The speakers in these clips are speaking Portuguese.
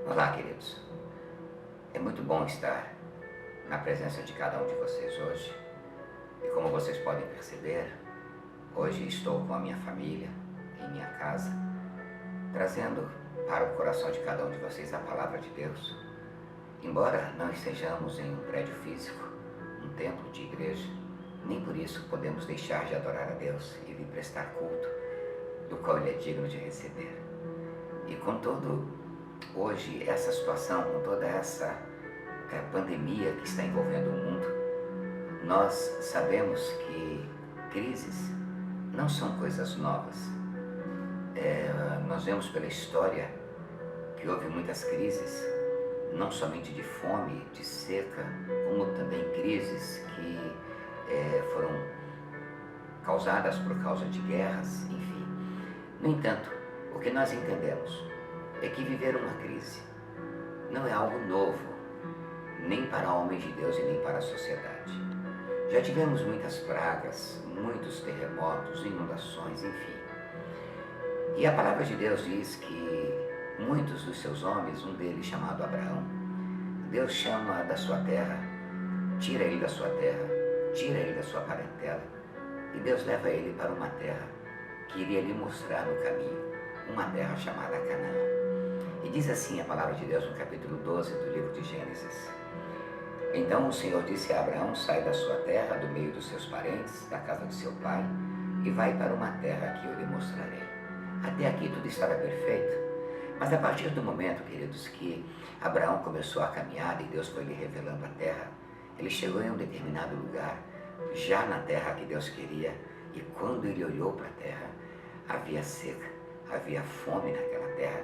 Olá, queridos. É muito bom estar na presença de cada um de vocês hoje. E como vocês podem perceber, hoje estou com a minha família, em minha casa, trazendo para o coração de cada um de vocês a palavra de Deus. Embora não estejamos em um prédio físico, um templo de igreja, nem por isso podemos deixar de adorar a Deus e lhe prestar culto, do qual Ele é digno de receber. E contudo, hoje, essa situação, com toda essa pandemia que está envolvendo o mundo, nós sabemos que crises não são coisas novas. Nós vemos pela história que houve muitas crises, não somente de fome, de seca, como também crises que foram causadas por causa de guerras, enfim. No entanto, o que nós entendemos é que viver uma crise não é algo novo, nem para homens de Deus e nem para a sociedade. Já tivemos muitas pragas, muitos terremotos, inundações, enfim. E a palavra de Deus diz que muitos dos seus homens, um deles chamado Abraão, Deus chama da sua terra, tira ele da sua terra, tira ele da sua parentela, e Deus leva ele para uma terra que iria lhe mostrar no caminho, uma terra chamada Canaã. E diz assim a palavra de Deus no capítulo 12 do livro de Gênesis: Então o Senhor disse a Abraão: sai da sua terra, do meio dos seus parentes, da casa de seu pai, e vai para uma terra que eu lhe mostrarei. Até aqui tudo estava perfeito, mas a partir do momento, queridos, que Abraão começou a caminhar e Deus foi lhe revelando a terra, ele chegou em um determinado lugar, já na terra que Deus queria, e quando ele olhou para a terra, havia seca, havia fome naquela terra.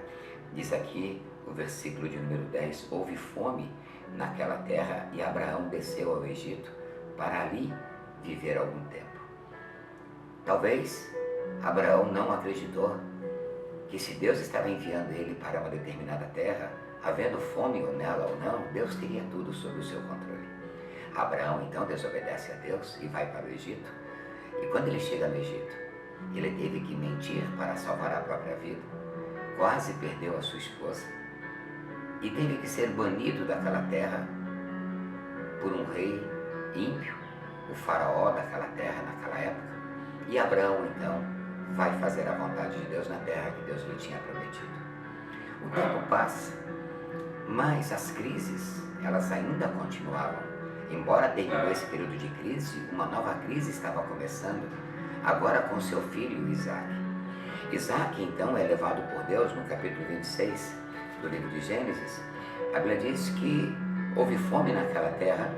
Diz aqui o versículo de número 10, houve fome naquela terra e Abraão desceu ao Egito para ali viver algum tempo. Talvez Abraão não acreditou que se Deus estava enviando ele para uma determinada terra, havendo fome nela ou não, Deus teria tudo sob o seu controle. Abraão então desobedece a Deus e vai para o Egito, e quando ele chega no Egito, ele teve que mentir para salvar a própria vida, quase perdeu a sua esposa e teve que ser banido daquela terra por um rei ímpio, o faraó daquela terra naquela época. E Abraão então vai fazer a vontade de Deus na terra que Deus lhe tinha prometido. O tempo passa, mas as crises, elas ainda continuavam. Embora terminou esse período de crise, uma nova crise estava começando, agora com seu filho Isaac. Isaac então é levado por Deus no capítulo 26 do livro de Gênesis. A Bíblia diz que houve fome naquela terra,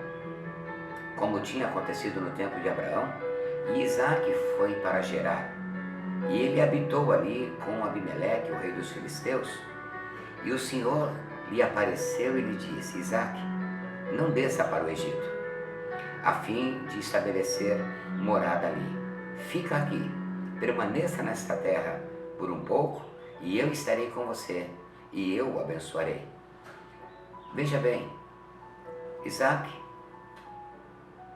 como tinha acontecido no tempo de Abraão, e Isaac foi para Gerar. E ele habitou ali com Abimeleque, o rei dos filisteus, e o Senhor lhe apareceu e lhe disse: Isaac, não desça para o Egito, a fim de estabelecer morada ali. Fica aqui, permaneça nesta terra por um pouco, e eu estarei com você, e eu o abençoarei. Veja bem, Isaac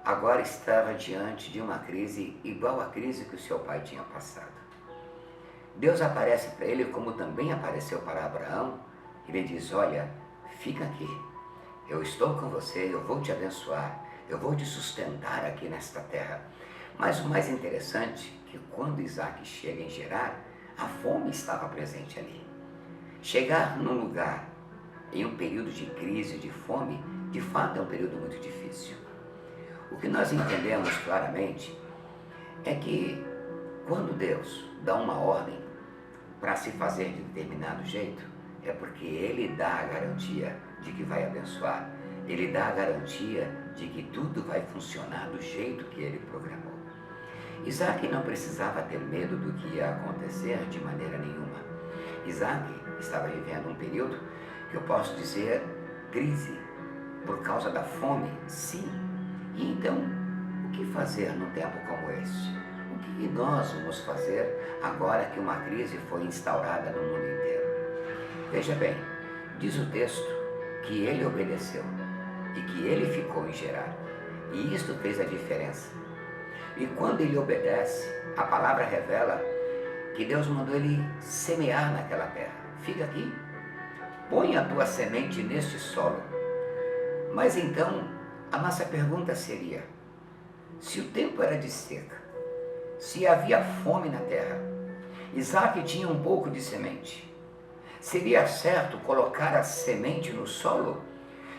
agora estava diante de uma crise igual à crise que o seu pai tinha passado. Deus aparece para ele, como também apareceu para Abraão, e lhe diz: olha, fica aqui, eu estou com você, eu vou te abençoar, eu vou te sustentar aqui nesta terra. Mas o mais interessante é que quando Isaac chega em Gerar, a fome estava presente ali. Chegar num lugar em um período de crise, de fome, de fato é um período muito difícil. O que nós entendemos claramente é que quando Deus dá uma ordem para se fazer de determinado jeito, é porque Ele dá a garantia de que vai abençoar, Ele dá a garantia de que tudo vai funcionar do jeito que Ele programou. Isaac não precisava ter medo do que ia acontecer de maneira nenhuma. Isaac estava vivendo um período que eu posso dizer crise, por causa da fome, sim. E então, o que fazer num tempo como este? O que nós vamos fazer agora que uma crise foi instaurada no mundo inteiro? Veja bem, diz o texto que ele obedeceu e que ele ficou em Gerar. E isto fez a diferença. E quando ele obedece, a palavra revela que Deus mandou ele semear naquela terra. Fica aqui, põe a tua semente neste solo. Mas então, a nossa pergunta seria, se o tempo era de seca, se havia fome na terra, Isaac tinha um pouco de semente, seria certo colocar a semente no solo?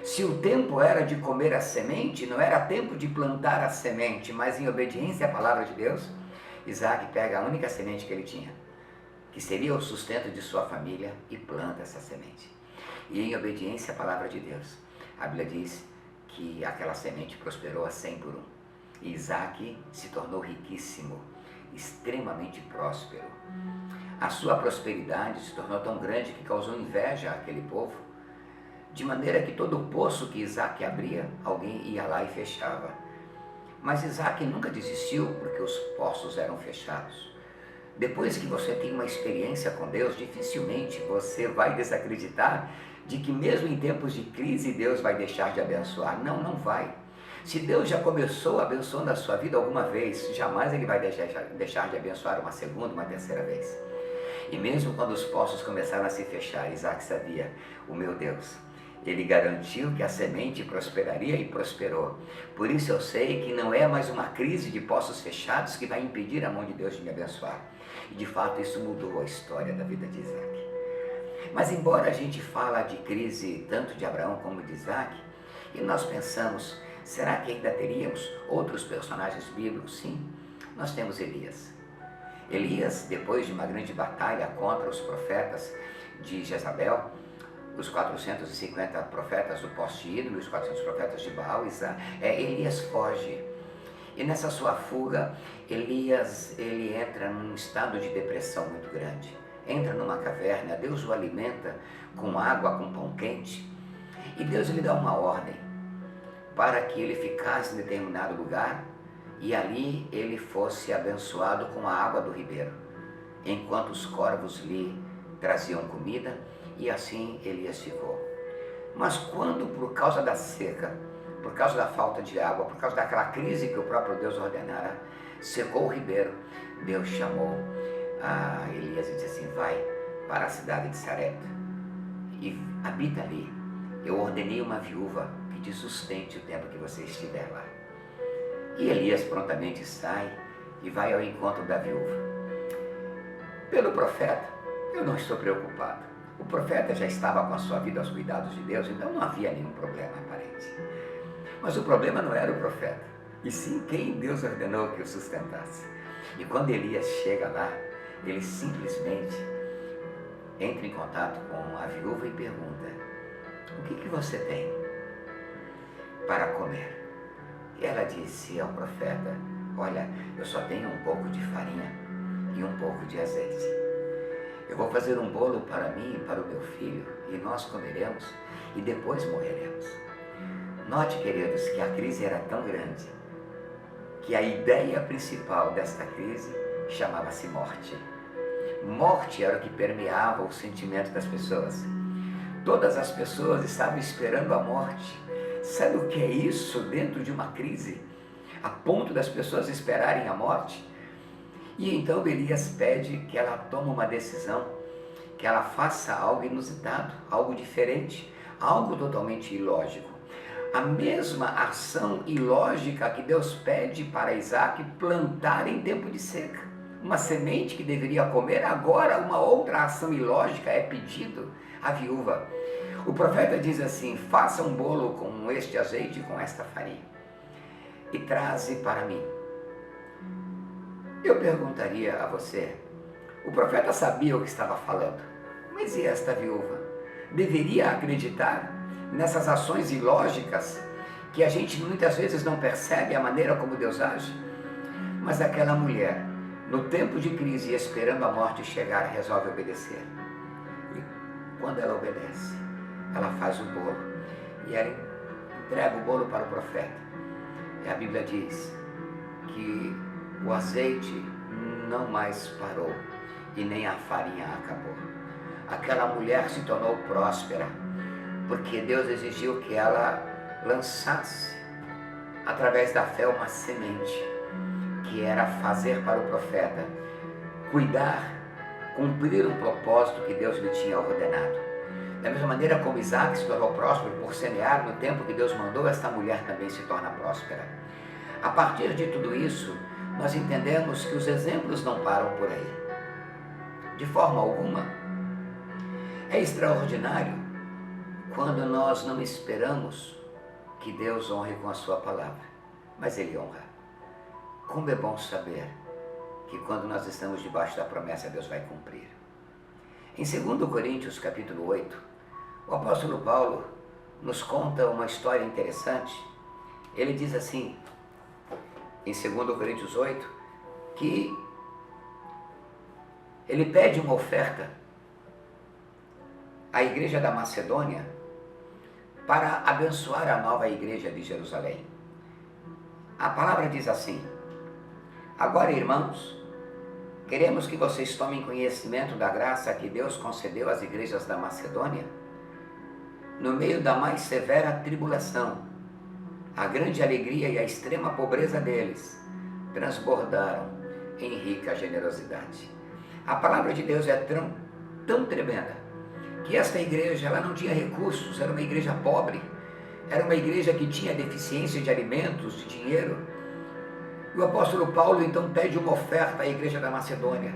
Se o tempo era de comer a semente, não era tempo de plantar a semente, mas em obediência à palavra de Deus, Isaac pega a única semente que ele tinha, que seria o sustento de sua família, e planta essa semente. E em obediência à palavra de Deus, a Bíblia diz que aquela semente prosperou a 100 por 1. E Isaac se tornou riquíssimo, extremamente próspero. A sua prosperidade se tornou tão grande que causou inveja àquele povo, de maneira que todo poço que Isaac abria, alguém ia lá e fechava. Mas Isaac nunca desistiu porque os poços eram fechados. Depois que você tem uma experiência com Deus, dificilmente você vai desacreditar de que mesmo em tempos de crise Deus vai deixar de abençoar. Não, não vai. Se Deus já começou abençoando a sua vida alguma vez, jamais Ele vai deixar de abençoar uma segunda, uma terceira vez. E mesmo quando os poços começaram a se fechar, Isaac sabia, o meu Deus, Ele garantiu que a semente prosperaria e prosperou. Por isso eu sei que não é mais uma crise de poços fechados que vai impedir a mão de Deus de me abençoar. E de fato isso mudou a história da vida de Isaac. Mas embora a gente fala de crise tanto de Abraão como de Isaac, e nós pensamos, será que ainda teríamos outros personagens bíblicos? Sim, nós temos Elias. Elias, depois de uma grande batalha contra os profetas de Jezabel, os 450 profetas do poste ídolo, os 400 profetas de Baal, Elias foge. E nessa sua fuga, Elias ele entra num estado de depressão muito grande. Entra numa caverna, Deus o alimenta com água, com pão quente. E Deus lhe dá uma ordem para que ele ficasse em determinado lugar e ali ele fosse abençoado com a água do ribeiro, enquanto os corvos lhe traziam comida. E assim Elias ficou. Mas quando, por causa da seca, por causa da falta de água, por causa daquela crise que o próprio Deus ordenara, secou o ribeiro, Deus chamou a Elias e disse assim, vai para a cidade de Sarepta e habita ali. Eu ordenei uma viúva que te sustente o tempo que você estiver lá. E Elias prontamente sai e vai ao encontro da viúva. Pelo profeta, eu não estou preocupado. O profeta já estava com a sua vida aos cuidados de Deus, então não havia nenhum problema aparente. Mas o problema não era o profeta, e sim quem Deus ordenou que o sustentasse. E quando Elias chega lá, ele simplesmente entra em contato com a viúva e pergunta, o que você tem para comer? E ela disse ao profeta, olha, eu só tenho um pouco de farinha e um pouco de azeite. Eu vou fazer um bolo para mim e para o meu filho, e nós comeremos, e depois morreremos. Note, queridos, que a crise era tão grande, que a ideia principal desta crise chamava-se morte. Morte era o que permeava o sentimento das pessoas. Todas as pessoas estavam esperando a morte. Sabe o que é isso dentro de uma crise? A ponto das pessoas esperarem a morte? E então Elias pede que ela tome uma decisão, que ela faça algo inusitado, algo diferente, algo totalmente ilógico. A mesma ação ilógica que Deus pede para Isaac plantar em tempo de seca. Uma semente que deveria comer, agora uma outra ação ilógica é pedido à viúva. O profeta diz assim, faça um bolo com este azeite e com esta farinha e traze para mim. Eu perguntaria a você, o profeta sabia o que estava falando, mas e esta viúva? Deveria acreditar nessas ações ilógicas que a gente muitas vezes não percebe a maneira como Deus age? Mas aquela mulher, no tempo de crise, esperando a morte chegar, resolve obedecer. E quando ela obedece, ela faz o bolo e ela entrega o bolo para o profeta. E a Bíblia diz que o azeite não mais parou e nem a farinha acabou. Aquela mulher se tornou próspera, porque Deus exigiu que ela lançasse, através da fé, uma semente, que era fazer para o profeta, cuidar, cumprir um propósito que Deus lhe tinha ordenado. Da mesma maneira como Isaac se tornou próspero por semear no tempo que Deus mandou, esta mulher também se torna próspera. A partir de tudo isso, nós entendemos que os exemplos não param por aí. De forma alguma. É extraordinário quando nós não esperamos que Deus honre com a sua palavra, mas Ele honra. Como é bom saber que quando nós estamos debaixo da promessa, Deus vai cumprir. Em 2 Coríntios capítulo 8, o apóstolo Paulo nos conta uma história interessante. Ele diz assim, em 2 Coríntios 8, que ele pede uma oferta à igreja da Macedônia para abençoar a nova igreja de Jerusalém. A palavra diz assim: agora, irmãos, queremos que vocês tomem conhecimento da graça que Deus concedeu às igrejas da Macedônia. No meio da mais severa tribulação, a grande alegria e a extrema pobreza deles transbordaram em rica generosidade. A palavra de Deus é tão tremenda que esta igreja ela não tinha recursos, era uma igreja pobre, era uma igreja que tinha deficiência de alimentos, de dinheiro. E o apóstolo Paulo então pede uma oferta à igreja da Macedônia.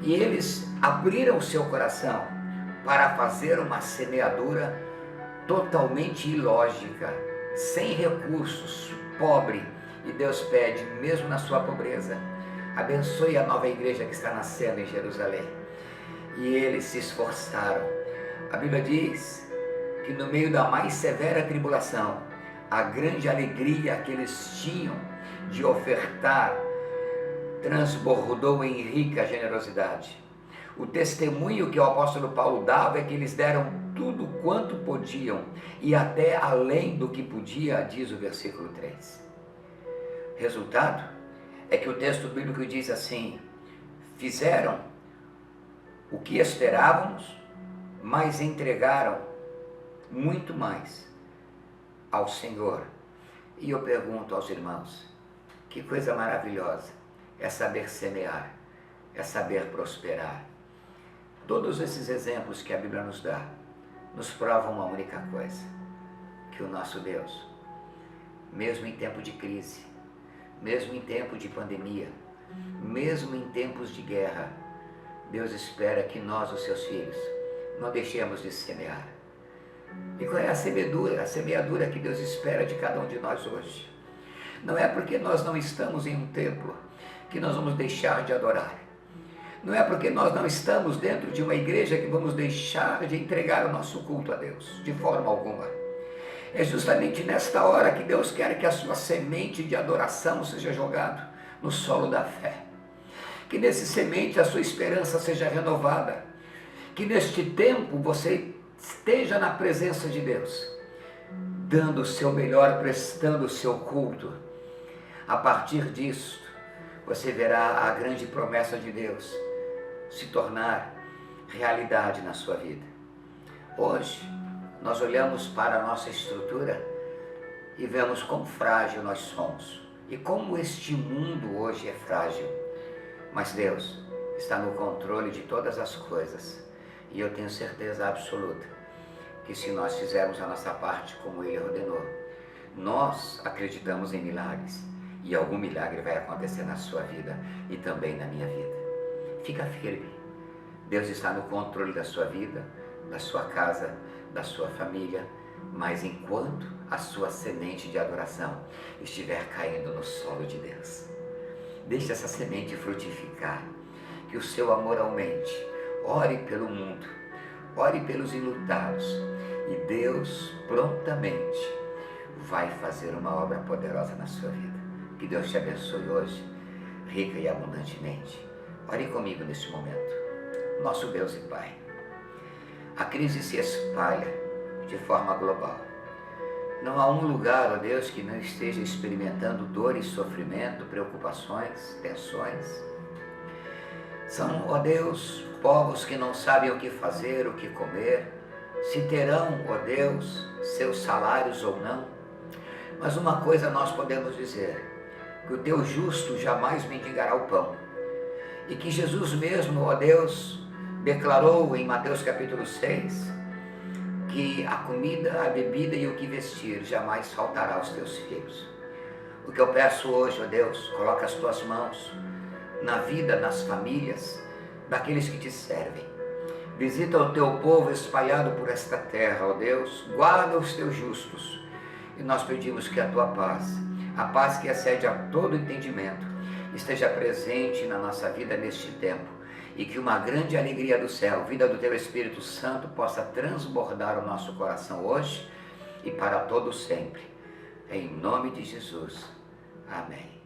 E eles abriram o seu coração para fazer uma semeadura totalmente ilógica, sem recursos, pobre. E Deus pede, mesmo na sua pobreza, abençoe a nova igreja que está nascendo em Jerusalém. E eles se esforçaram. A Bíblia diz que no meio da mais severa tribulação, a grande alegria que eles tinham de ofertar transbordou em rica generosidade. O testemunho que o apóstolo Paulo dava é que eles deram tudo quanto podiam e até além do que podia, diz o versículo 3. Resultado é que o texto bíblico diz assim: fizeram o que esperávamos, mas entregaram muito mais ao Senhor. E eu pergunto aos irmãos, que coisa maravilhosa é saber semear, é saber prosperar. Todos esses exemplos que a Bíblia nos dá, nos provam uma única coisa, que o nosso Deus, mesmo em tempo de crise, mesmo em tempo de pandemia, mesmo em tempos de guerra, Deus espera que nós, os seus filhos, não deixemos de semear. E qual é a semeadura que Deus espera de cada um de nós hoje? Não é porque nós não estamos em um templo que nós vamos deixar de adorar. Não é porque nós não estamos dentro de uma igreja que vamos deixar de entregar o nosso culto a Deus, de forma alguma. É justamente nesta hora que Deus quer que a sua semente de adoração seja jogada no solo da fé. Que nesse semente a sua esperança seja renovada. Que neste tempo você esteja na presença de Deus, dando o seu melhor, prestando o seu culto. A partir disso, você verá a grande promessa de Deus se tornar realidade na sua vida. Hoje, nós olhamos para a nossa estrutura e vemos quão frágil nós somos e como este mundo hoje é frágil. Mas Deus está no controle de todas as coisas e eu tenho certeza absoluta que se nós fizermos a nossa parte como Ele ordenou, nós acreditamos em milagres e algum milagre vai acontecer na sua vida e também na minha vida. Fica firme. Deus está no controle da sua vida, da sua casa, da sua família, mas enquanto a sua semente de adoração estiver caindo no solo de Deus, deixe essa semente frutificar, que o seu amor aumente. Ore pelo mundo, ore pelos enlutados e Deus prontamente vai fazer uma obra poderosa na sua vida. Que Deus te abençoe hoje, rica e abundantemente. Ore comigo neste momento. Nosso Deus e Pai, a crise se espalha de forma global. Não há um lugar, ó Deus, que não esteja experimentando dor e sofrimento, preocupações, tensões. São, ó Deus, povos que não sabem o que fazer, o que comer, se terão, ó Deus, seus salários ou não. Mas uma coisa nós podemos dizer, que o teu justo jamais mendigará o pão. E que Jesus mesmo, ó Deus, declarou em Mateus capítulo 6, que a comida, a bebida e o que vestir jamais faltará aos teus filhos. O que eu peço hoje, ó Deus, coloca as tuas mãos na vida, nas famílias daqueles que te servem. Visita o teu povo espalhado por esta terra, ó Deus, guarda os teus justos. E nós pedimos que a tua paz, a paz que excede a todo entendimento, esteja presente na nossa vida neste tempo. E que uma grande alegria do céu, vida do teu Espírito Santo, possa transbordar o nosso coração hoje e para todo sempre. Em nome de Jesus. Amém.